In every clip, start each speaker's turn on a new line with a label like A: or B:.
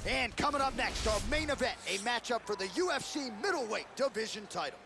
A: And coming up next, our main event, a matchup for the UFC middleweight division title.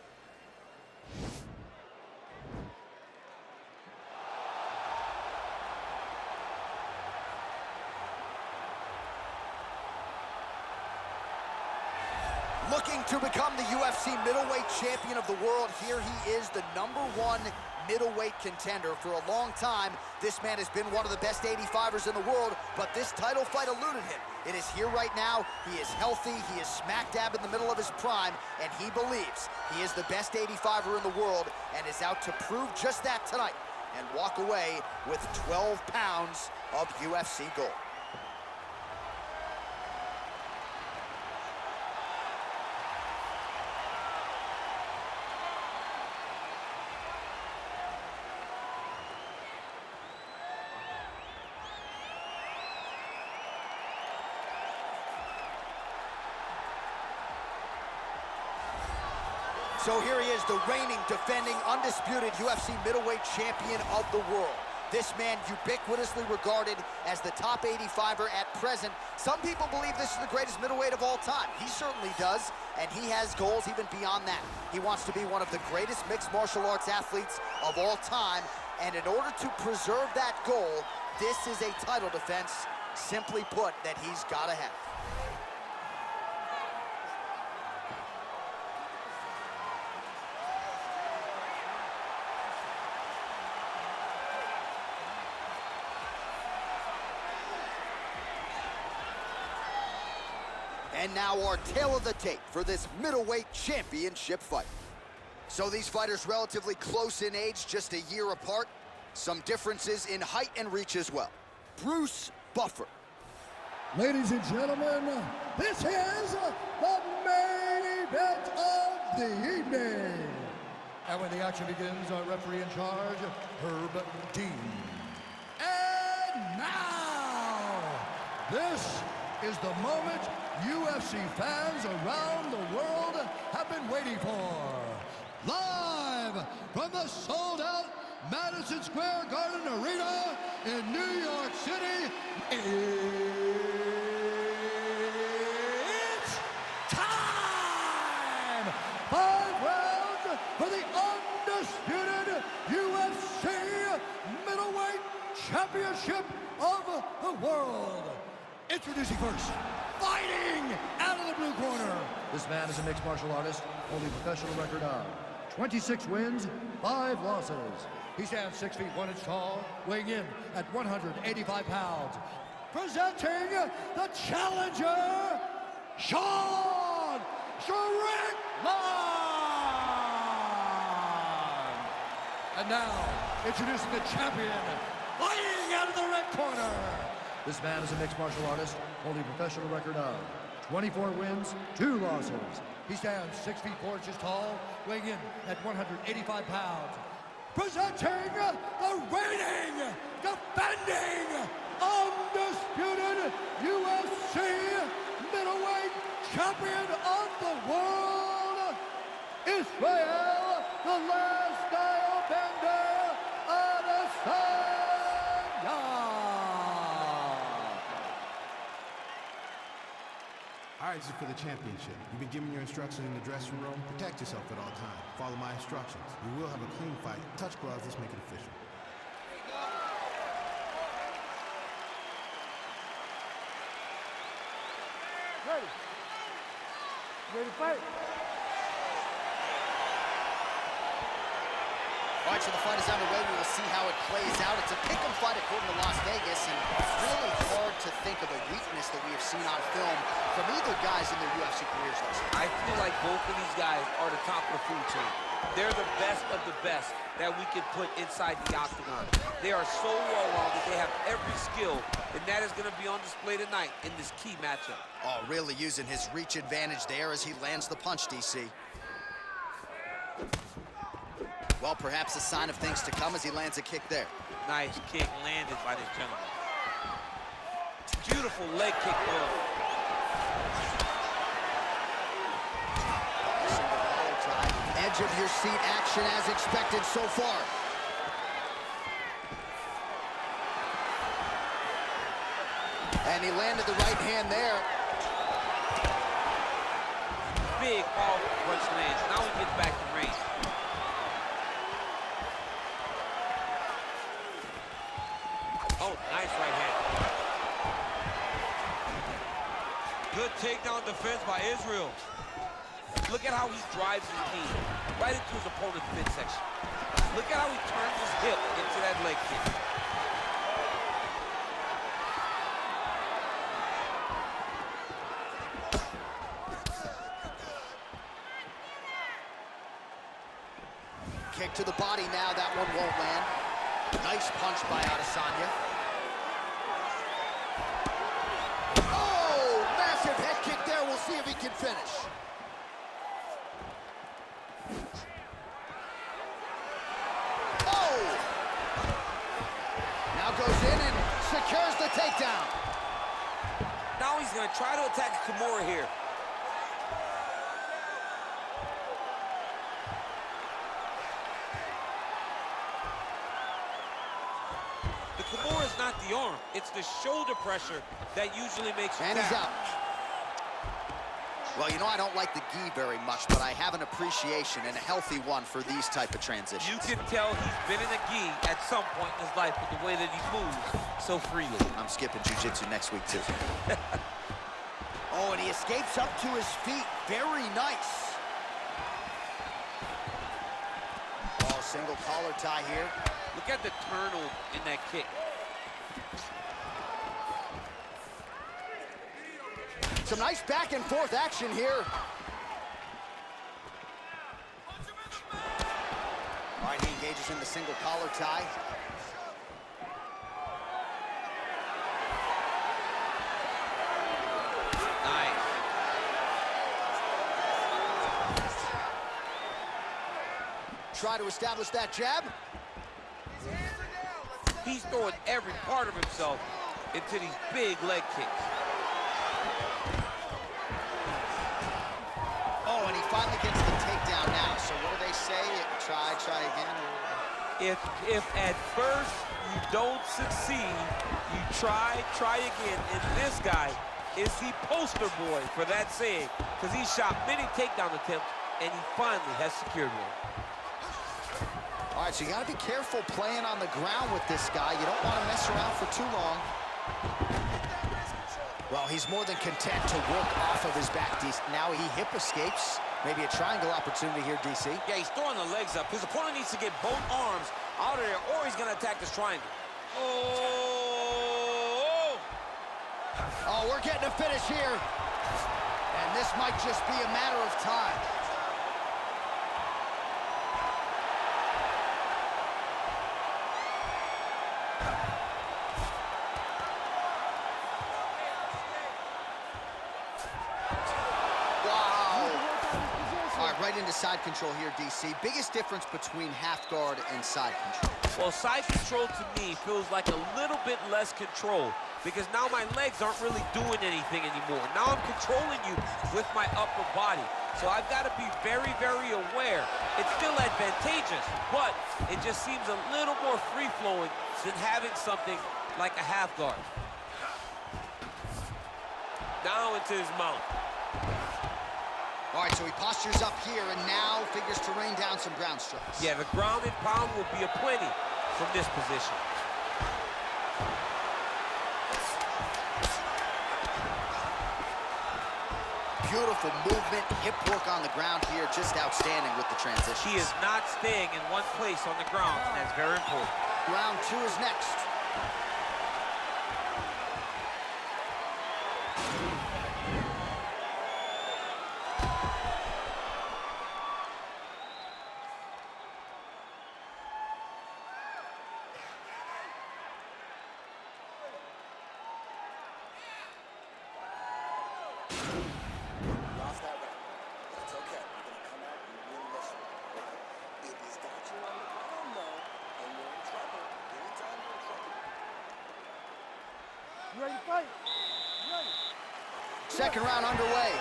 A: Looking to become the UFC middleweight champion of the world, here he is, the #1 middleweight contender. For a long time, this man has been one of the best 85ers in the world, but this title fight eluded him. It is here right now. He is healthy. He is smack dab in the middle of his prime, and he believes he is the best 85er in the world and is out to prove just that tonight and walk away with 12 pounds of UFC gold. So here he is, the reigning, defending, undisputed UFC middleweight champion of the world. This man ubiquitously regarded as the top 85er at present. Some people believe this is the greatest middleweight of all time. He certainly does, and he has goals even beyond that. He wants to be one of the greatest mixed martial arts athletes of all time, and in order to preserve that goal, this is a title defense, simply put, that he's gotta have. And now our tale of the tape for this middleweight championship fight. So these fighters relatively close in age, just a year apart. Some differences in height and reach as well. Bruce Buffer.
B: Ladies and gentlemen, this is the main event of the evening. And when the action begins, our referee in charge, Herb Dean. And now, this is the moment UFC fans around the world have been waiting for. Live from the sold-out Madison Square Garden Arena in New York City, it's time! 5 rounds for the undisputed UFC middleweight championship of the world. Introducing first, fighting out of the blue corner. This man is a mixed martial artist, holding a professional record of 26 wins, 5 losses. He stands 6 feet 1 inch tall, weighing in at 185 pounds. Presenting the challenger, Strickland. And now, introducing the champion, fighting out of the red corner. This man is a mixed martial artist, holding a professional record of 24 wins, 2 losses. He stands 6 feet 4 inches tall, weighing in at 185 pounds. Presenting the reigning, defending, undisputed UFC middleweight champion of the world, Israel, the last style bender, Adesanya.
C: All right, this is for the championship. You've been given your instructions in the dressing room. Protect yourself at all times. Follow my instructions. We will have a clean fight. Touch gloves, let's make it official.
D: Ready. Ready to fight.
A: All right, so the fight is underway. We will see how it plays out. It's a pick'em fight according to Las Vegas, and it's really hard to think of a weakness that we have seen on film from either guys in their UFC careers thus far.
E: I feel like both of these guys are the top of the food chain. They're the best of the best that we can put inside the octagon. They are so well-rounded. They have every skill, and that is going to be on display tonight in this key matchup.
A: Oh, really using his reach advantage there as he lands the punch, DC. Well, perhaps a sign of things to come as he lands a kick there.
E: Nice kick landed by this gentleman. Beautiful leg kick, though.
A: Edge of your seat action as expected so far. And he landed the right hand there.
E: lands. Now he gets back in range. Oh, nice right hand. Good takedown defense by Israel. Look at how he drives his knee right into his opponent's midsection. Look at how he turns his hip into that leg kick.
A: Kick to the body now, that one won't land. Nice punch by Adesanya. Oh, massive head kick there. We'll see if he can finish. Oh! Now goes in and secures the takedown.
E: Now he's gonna try to attack Kimura here. Kimura is not the arm. It's the shoulder pressure that usually makes you
A: And
E: tap.
A: he's out. Well, you know, I don't like the gi very much, but I have an appreciation, and a healthy one, for these type of transitions.
E: You can tell he's been in a gi at some point in his life with the way that he moves so freely.
A: I'm skipping jiu-jitsu next week, too. Oh, and he escapes up to his feet. Very nice. Oh, single collar tie here.
E: Look at the turn in that kick.
A: Some nice back and forth action here. All right, he engages in the single collar tie.
E: Nice.
A: Try to establish that jab.
E: He's throwing every part of himself into these big leg kicks.
A: Oh, and he finally gets the takedown now. So what do they say? Try again?
E: If at first you don't succeed, you try again. And this guy is the poster boy for that saying, because he shot many takedown attempts, and he finally has secured one.
A: All right, so you got to be careful playing on the ground with this guy. You don't want to mess around for too long. Well, he's more than content to work off of his back. Now he hip escapes. Maybe a triangle opportunity here, DC.
E: Yeah, he's throwing the legs up. His opponent needs to get both arms out of there, or he's going to attack this triangle. Oh!
A: Oh, we're getting a finish here. And this might just be a matter of time. Right into side control here, DC. Biggest difference between half guard and side control.
E: Well, side control to me feels like a little bit less control, because now my legs aren't really doing anything anymore. Now I'm controlling you with my upper body. So I've got to be very, very aware. It's still advantageous, but it just seems a little more free-flowing than having something like a half guard. Now into his mount.
A: All right, so he postures up here and now figures to rain down some ground strikes.
E: Yeah, the ground and pound will be aplenty from this position.
A: Beautiful movement, hip work on the ground here, just outstanding with the transition.
E: He is not staying in one place on the ground, and that's very important.
A: Round 2 is next.
D: You ready to fight? You ready?
A: Second round underway.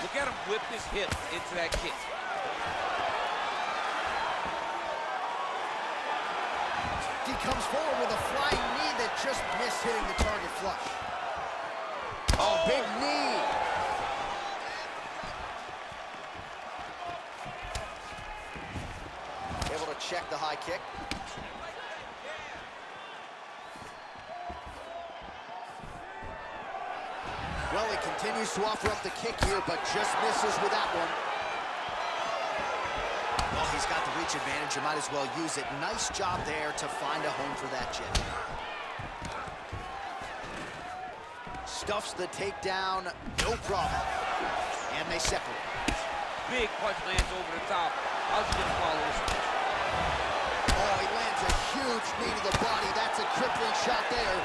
E: Look at him whip his hip into that kick.
A: He comes forward with a flying knee that just missed hitting the target flush. Oh, big knee. high kick. Well, he continues to offer up the kick here, but just misses with that one. Well, he's got the reach advantage. You might as well use it. Nice job there to find a home for that jab. Stuffs the takedown, no problem. And they separate.
E: Big punch lands over the top. How's he gonna follow this?
A: Oh, he lands a huge knee to the body. That's a crippling shot there.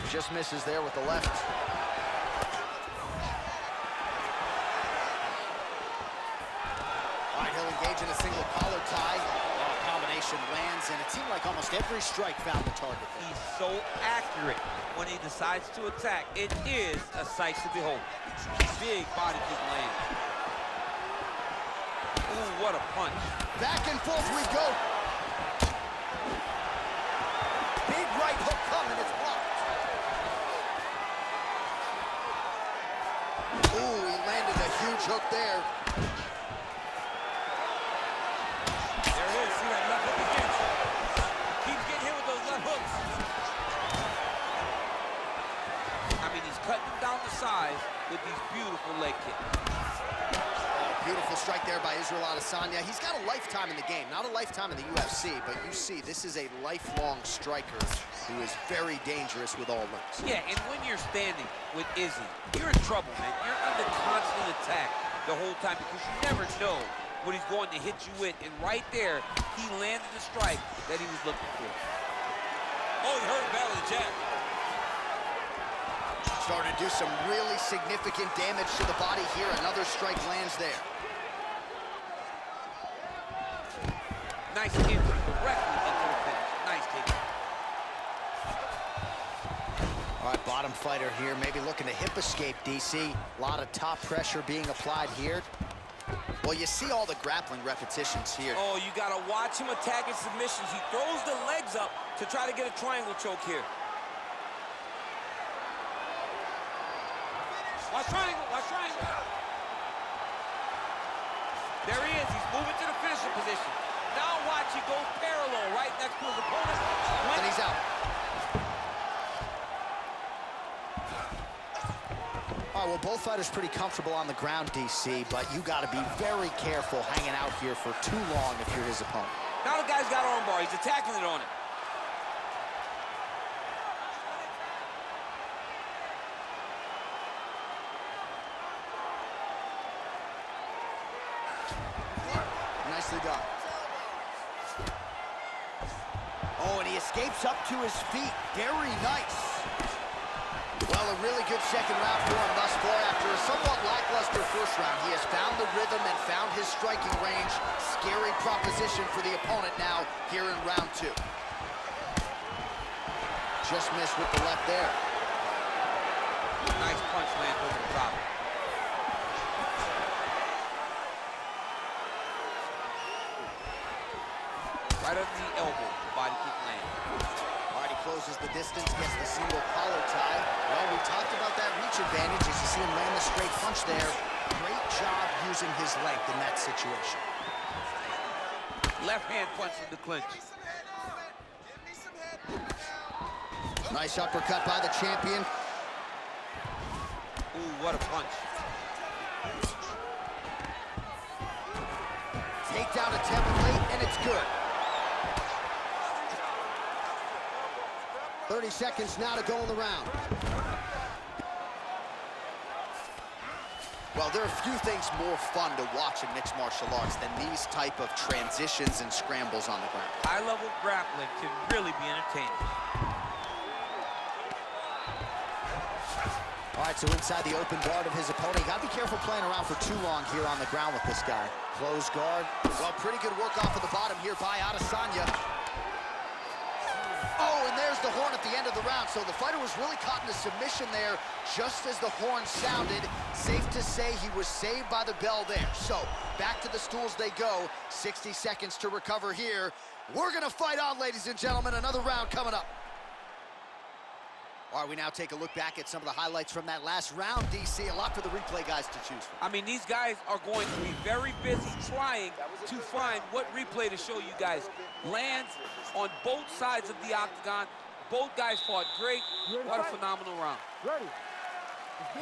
A: Just misses there with the left. All right, he'll engage in a single collar tie. Oh, combination lands, and it seemed like almost every strike found the target there.
E: He's so accurate when he decides to attack. It is a sight to behold. Big body kick land. Ooh, what a punch. Back and forth we go. Big right hook coming, it's blocked. Ooh, he landed a huge hook there. There it is, see that left hook again. Keeps getting hit with those left hooks. I mean, he's cutting them down the sides with these beautiful leg kicks. Beautiful strike there by Israel Adesanya. He's got a lifetime in the game, not a lifetime in the UFC, but you see, this is a lifelong striker who is very dangerous with all limbs. Yeah, and when you're standing with Izzy, you're in trouble, man. You're under constant attack the whole time because you never know what he's going to hit you with. And right there, he landed the strike that he was looking for. Oh, he heard the battle of the jab. Starting to do some really significant damage to the body here. Another strike lands there. Nice entry directly into the finish. Nice take. All right, bottom fighter here, maybe looking to hip escape, DC. A lot of top pressure being applied here. Well, you see all the grappling repetitions here. Oh, you got to watch him attacking submissions. He throws the legs up to try to get a triangle choke here. Watch triangle, watch triangle. There he is, he's moving to the finishing position. Now watch, he goes parallel right next to his opponent. And he's out. All right, well, both fighters pretty comfortable on the ground, DC, but you got to be very careful hanging out here for too long if you're his opponent. Now the guy's got armbar, he's attacking it on it. Nicely done. Oh, and he escapes up to his feet. Very nice. Well, a really good second round for him thus far. After a somewhat lackluster first round, he has found the rhythm and found his striking range. Scary proposition for the opponent now here in round two. Just missed with the left there. Nice punch land over the top. Right under the elbow, body kick land. All right, he closes the distance, gets the single collar tie. Well, we talked about that reach advantage as you see him land the straight punch there. Great job using his length in that situation. Left hand punch in the clinch. Nice uppercut by the champion. Ooh, what a punch. Takedown attempt late, and it's good. 30 seconds now to go in the round. Well, there are a few things more fun to watch in mixed martial arts than these type of transitions and scrambles on the ground. High-level grappling can really be entertaining. All right, so inside the open guard of his opponent. You gotta be careful playing around for too long here on the ground with this guy. Closed guard. Well, pretty good work off of the bottom here by Adesanya. Oh, and there's the horn at the end of the round. So the fighter was really caught in a submission there just as the horn sounded. Safe to say he was saved by the bell there. So back to the stools they go. 60 seconds to recover here. We're gonna fight on, ladies and gentlemen. Another round coming up.
A: All right, we now take a look back at some of the highlights from that last round, DC. A lot for the replay guys to choose from.
E: I mean, these guys are going to be very busy trying to find what replay to show you guys. Lands on both sides of the octagon. Both guys fought great. What a phenomenal round.
D: Ready.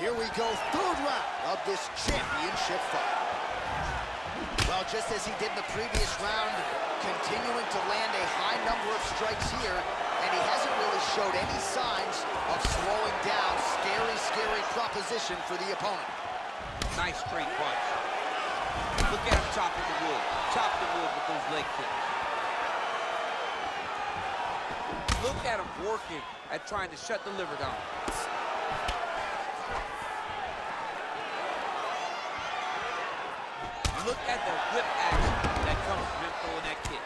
A: Here we go, third round of this championship fight. Well, just as he did in the previous round, continuing to land a high number of strikes here, and he hasn't really showed any signs of slowing down. Scary, scary proposition for the opponent.
E: Nice straight punch. Look at him chopping the wood. Chopping the wood with those leg kicks. Look at him working at trying to shut the liver down. Look at the whip action that comes from him throwing that kick.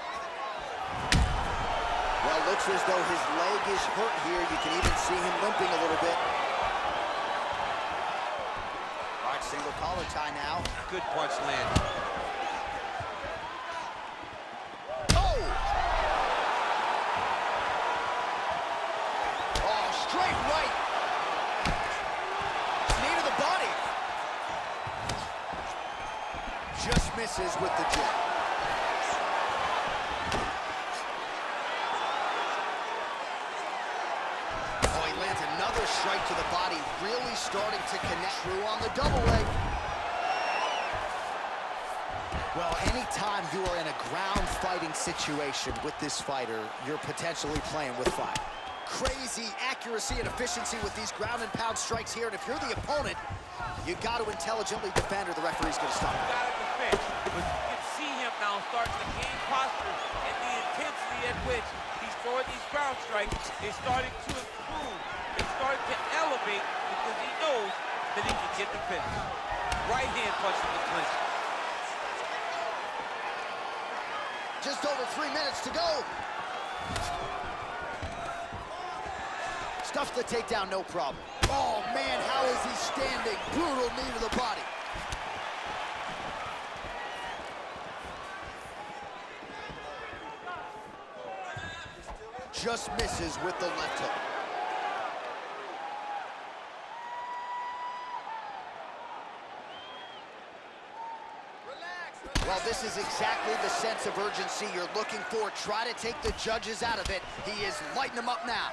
A: Well, looks as though his leg is hurt here. You can even see him limping a little bit. All right, single collar tie now.
E: Good punch landed.
A: Oh! Oh, straight right. Knee to the body. Just misses with the jab. Oh, he lands another strike to the body, really starting to connect through on the double leg. Well, anytime you are in a ground fighting situation with this fighter, you're potentially playing with fire. Crazy accuracy and efficiency with these ground and pound strikes here, and if you're the opponent, you got to intelligently defend or the referee's going to stop.
E: You got to defend, but you can see him now starting to gain posture, and the intensity at which he's throwing these ground strikes is starting to improve. It's starting to elevate because he knows that he can get the finish. Right hand punch in the clinch.
A: Just over 3 minutes to go. Stuffs the takedown, no problem. Oh, man, how is he standing? Brutal knee to the body. Just misses with the left hook. Well, this is exactly the sense of urgency you're looking for. Try to take the judges out of it. He is lighting them up now.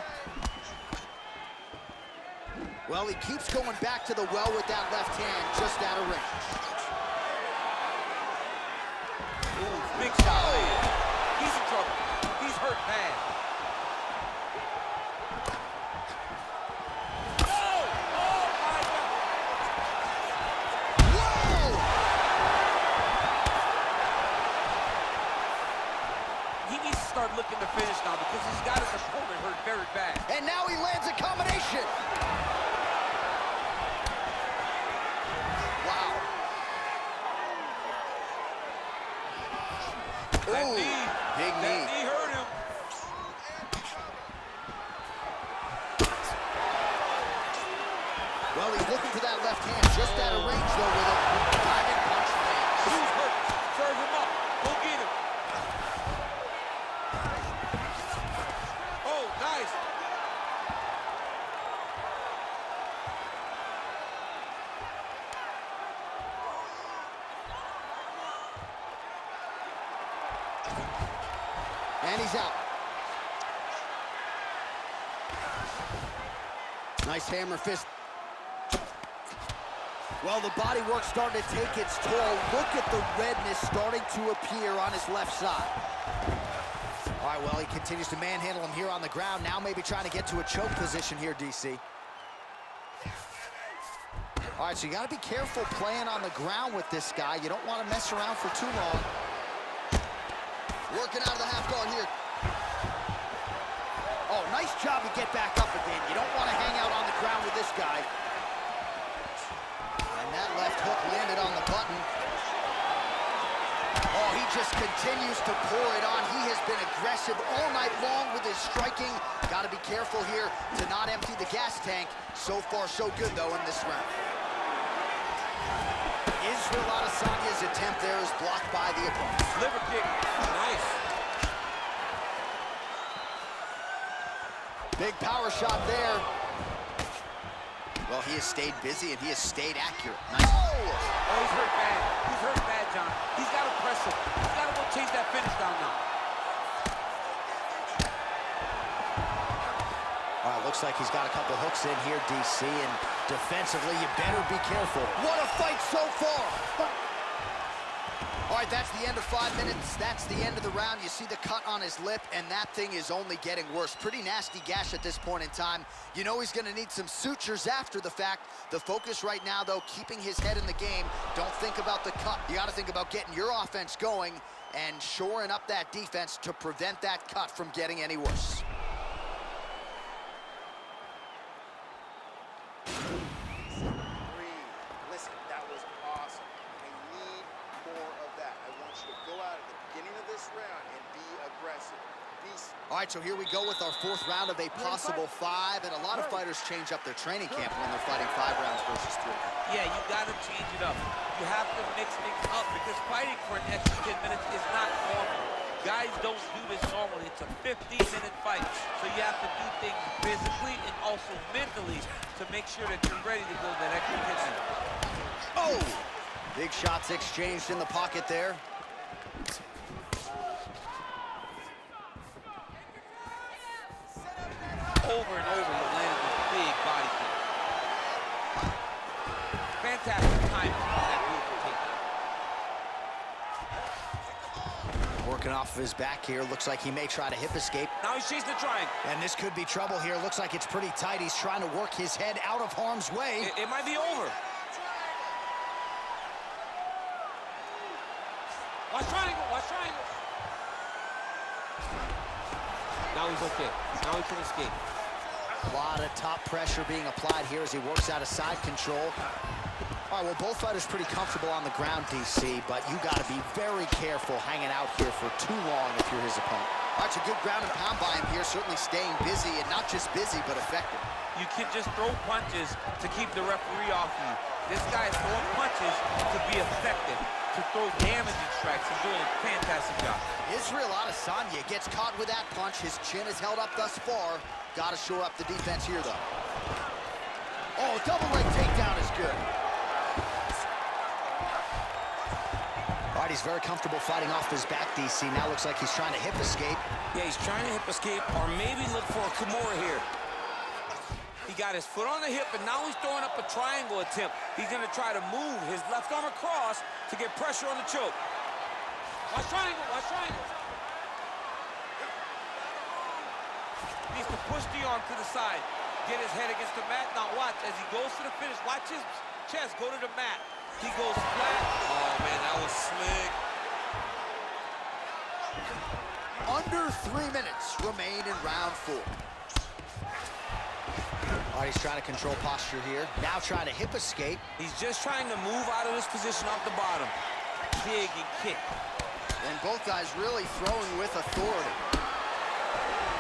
A: Well, he keeps going back to the well with that left hand, just out of range.
E: Ooh, big shot. He's in trouble. He's hurt bad. Oh! Oh, my God!
A: Whoa!
E: He needs to start looking to finish now because he's got his opponent hurt very bad.
A: And now he lands a combination.
E: That
A: Ooh,
E: knee,
A: big knee.
E: that knee hurt him.
A: Well, he's looking for that left hand, just out of range, though, with it. Diving punch lands.
E: He's hurt. Serve him up. Go get him. Oh, nice.
A: And he's out. Nice hammer fist. Well, the body work starting to take its toll. Look at the redness starting to appear on his left side. All right, well, he continues to manhandle him here on the ground. Now maybe trying to get to a choke position here, DC. All right, so you got to be careful playing on the ground with this guy. You don't want to mess around for too long. Working out of the half guard here. Oh, nice job to get back up again. You don't want to hang out on the ground with this guy. And that left hook landed on the button. Oh, he just continues to pour it on. He has been aggressive all night long with his striking. Got to be careful here to not empty the gas tank. So far, so good, though, in this round. Israel Adesanya's attempt there is blocked by the opponent.
E: Liver kick. Nice.
A: Big power shot there. Well, he has stayed busy and he has stayed accurate. Nice. Oh!
E: Oh, he's hurt bad. He's hurt bad, John. He's got to press him. He's got to go chase that finish down now.
A: All right, looks like he's got a couple hooks in here, DC, and defensively, you better be careful. What a fight so far! All right, that's the end of 5 minutes. That's the end of the round. You see the cut on his lip, and that thing is only getting worse. Pretty nasty gash at this point in time. You know he's gonna need some sutures after the fact. The focus right now, though, keeping his head in the game. Don't think about the cut. You gotta think about getting your offense going and shoring up that defense to prevent that cut from getting any worse.
F: Listen, that was awesome. I need more of that. I want you to go out at the beginning of this round and be aggressive.
A: All right, so here we go with our 4th round of a possible 5, and a lot of fighters change up their training camp when they're fighting 5 rounds versus 3.
E: Yeah, you got to change it up. You have to mix things up because fighting for an extra 10 minutes is not normal. Guys don't do this normally. It's a 15-minute fight, so you have to do things physically and also mentally to make sure that you're ready to go that extra 10 minutes.
A: Oh! Big shots exchanged in the pocket there.
E: Over and over, you're landing with big body kick. Fantastic timing on that beautiful takedown.
A: Working off of his back here. Looks like he may try to hip escape.
E: Now he's chasing the triangle.
A: And this could be trouble here. Looks like it's pretty tight. He's trying to work his head out of harm's way.
E: It might be over. Watch triangle, watch triangle. Now he's okay. Now he can escape.
A: A lot of top pressure being applied here as he works out of side control. All right, well, both fighters pretty comfortable on the ground, DC, but you got to be very careful hanging out here for too long if you're his opponent. All right, it's a good ground and pound by him here, certainly staying busy, and not just busy, but effective.
E: You can just throw punches to keep the referee off you. This guy is throwing punches to be effective, to throw damaging strikes, and doing a fantastic job.
A: Israel Adesanya gets caught with that punch. His chin is held up thus far. Got to shore up the defense here, though. Oh, double leg takedown is good. All right, he's very comfortable fighting off his back, DC. Now looks like he's trying to hip escape.
E: Yeah, he's trying to hip escape or maybe look for a Kimura here. He got his foot on the hip, and now he's throwing up a triangle attempt. He's going to try to move his left arm across to get pressure on the choke. Watch triangle, watch triangle. Needs to push the arm to the side. Get his head against the mat. Now watch, as he goes to the finish, watch his chest go to the mat. He goes flat. Oh, man, that was slick.
A: Under 3 minutes remain in round 4. All right, he's trying to control posture here. Now trying to hip escape.
E: He's just trying to move out of this position off the bottom. Dig and kick.
A: And both guys really throwing with authority.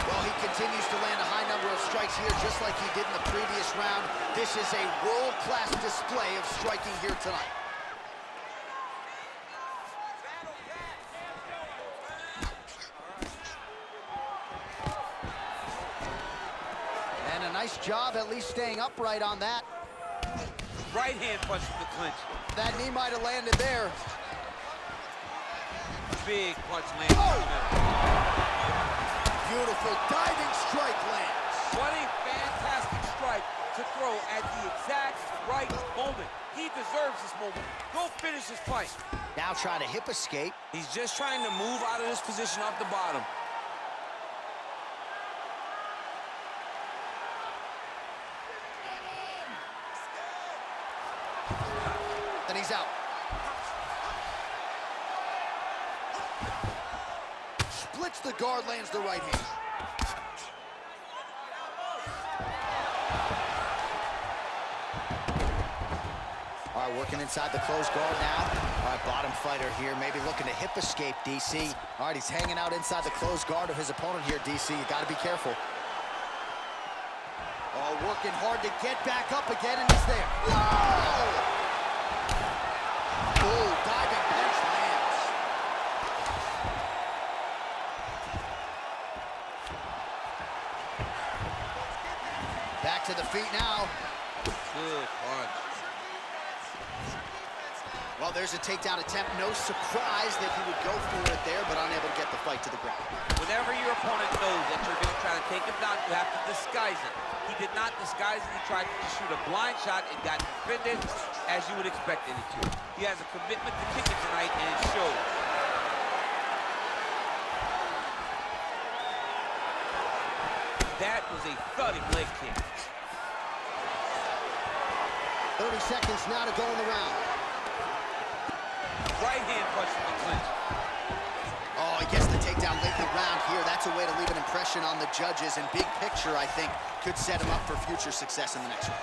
A: Well, he continues to land a high number of strikes here, just like he did in the previous round. This is a world-class display of striking here tonight. And a nice job at least staying upright on that.
E: Right hand punch from the clinch.
A: That knee might have landed there.
E: Big punch lands.
A: Oh! Beautiful diving strike lands.
E: What a fantastic strike to throw at the exact right moment. He deserves this moment. Go finish his fight.
A: Now trying to hip escape.
E: He's just trying to move out of this position off the bottom.
A: Then he's out. Splits the guard, lands the right hand. All right, working inside the closed guard now. All right, bottom fighter here, maybe looking to hip escape, DC. All right, he's hanging out inside the closed guard of his opponent here, DC. You got to be careful. Oh, working hard to get back up again, and he's there. Whoa! Oh, diving punch lands. Back to the feet now.
E: Good punch.
A: Well, there's a takedown attempt. No surprise that he would go for it there, but unable to get the fight to the ground.
E: Whenever your opponent knows that you're going to try to take him down, you have to disguise it. He did not disguise it. He tried to just shoot a blind shot and got defended as you would expect him to. He has a commitment to kicking tonight, and it shows. That was a thudding leg kick.
A: 30 seconds now to go in the round.
E: Right hand punch from the clinch.
A: Oh, he gets the takedown late in the round here. That's a way to leave an impression on the judges, and big picture, I think, could set him up for future success in the next round.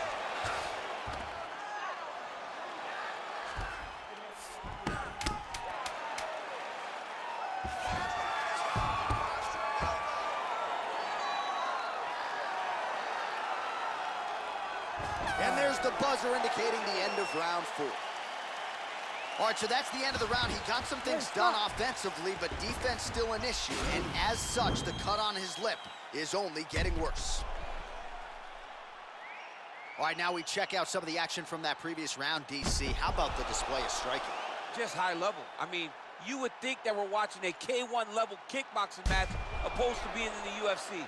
A: And there's the buzzer indicating the end of round 4. All right, so that's the end of the round. He got some things done offensively, but defense still an issue. And as such, the cut on his lip is only getting worse. All right, now we check out some of the action from that previous round, DC. How about the display of striking?
E: Just high level. I mean, you would think that we're watching a K1 level kickboxing match opposed to being in the UFC.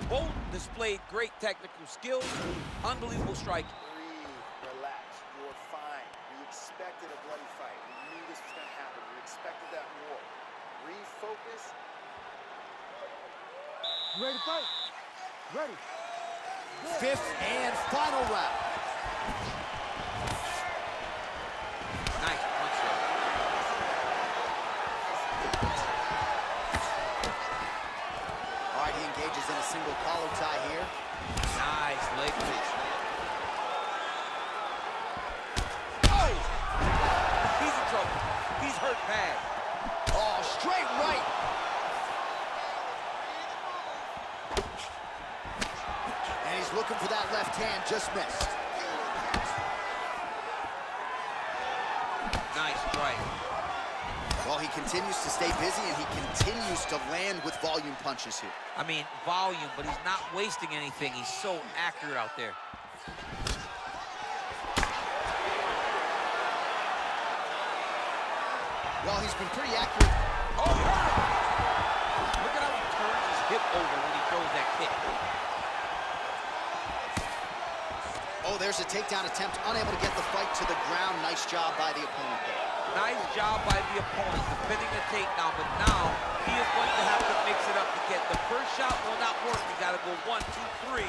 E: Both displayed great technical skills, unbelievable striking.
F: Breathe, relax, you're fine. We expected a bloody fight. We knew this was going to happen. We expected that more. Refocus.
D: You ready to fight? Ready.
A: Fifth and final round.
E: Nice punch there.
A: All right, he engages in a single collar tie here.
E: Nice leg kick.
A: Oh!
E: He's in trouble. He's hurt bad.
A: Oh, straight right. And he's looking for that left hand, just missed.
E: Nice strike.
A: Well, he continues to stay busy, and he continues to land with volume punches here.
E: I mean, volume, but he's not wasting anything. He's so accurate out there.
A: Well, he's been pretty accurate.
E: Oh, he hurt him. Look at how he turns his hip over when he throws that kick.
A: Oh, there's a takedown attempt, unable to get the fight to the ground. Nice job by the opponent there.
E: Nice job by the opponent defending the takedown, but now he is going to have to mix it up to get the first shot will not work. You got to go 1, 2, 3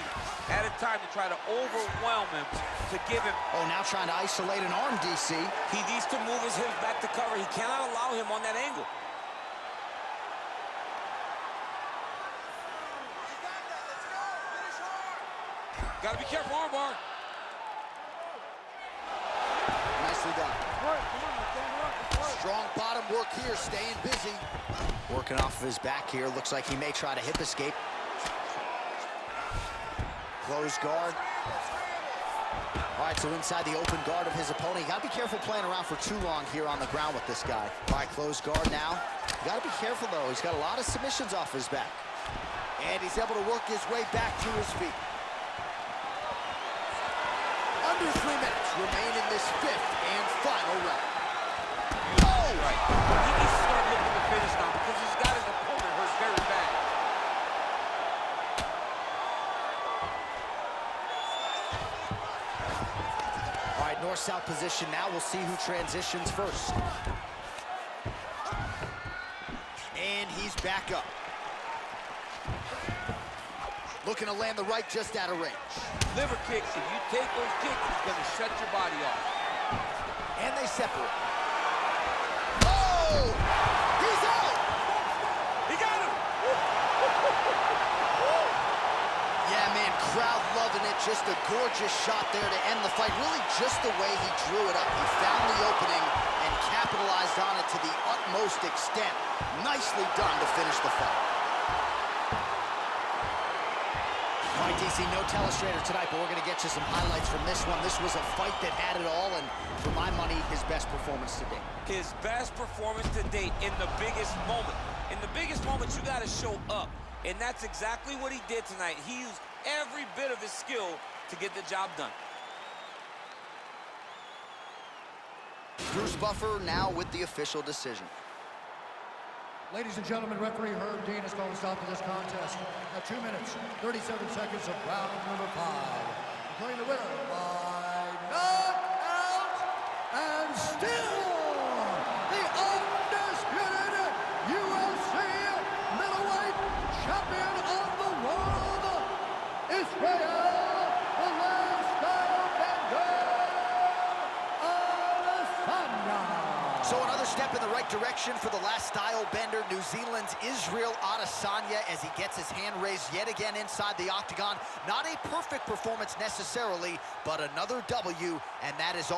E: at a time to try to overwhelm him, to give him.
A: Oh, now trying to isolate an arm, DC.
E: He needs to move his hips back to cover. He cannot allow him on that angle. Got to be careful, armbar.
A: Nicely done.
D: Work, come on, stand up. Let's work.
A: Strong bottom work here, staying busy. Working off of his back here. Looks like he may try to hip escape. Close guard. All right, so inside the open guard of his opponent. You gotta be careful playing around for too long here on the ground with this guy. All right, close guard now. You gotta be careful, though. He's got a lot of submissions off his back. And he's able to work his way back to his feet. Under 3 minutes remain in this fifth and final round. Oh!
E: Right. He needs to start looking to finish now because he's got his opponent hurt very bad.
A: All right, north-south position now. We'll see who transitions first. And he's back up. Looking to land the right just out of range.
E: Liver kicks, if you take those kicks, it's going to shut your body off.
A: And they separate. Oh! He's out!
E: He got him!
A: Yeah, man, crowd loving it. Just a gorgeous shot there to end the fight. Really just the way he drew it up. He found the opening and capitalized on it to the utmost extent. Nicely done to finish the fight. All right, DC, no telestrator tonight, but we're going to get you some highlights from this one. This was a fight that had it all, and for my money, his best performance to date.
E: His best performance to date in the biggest moment. In the biggest moments, you got to show up, and that's exactly what he did tonight. He used every bit of his skill to get the job done.
A: Bruce Buffer now with the official decision.
B: Ladies and gentlemen, referee Herb Dean has called a stop to this contest at 2 minutes, 37 seconds of round number 5. Declaring the winner by knockout and still the undisputed UFC middleweight champion of the world, Israel.
A: So another step in the right direction for the last style bender, New Zealand's Israel Adesanya, as he gets his hand raised yet again inside the octagon. Not a perfect performance necessarily, but another W, and that is all.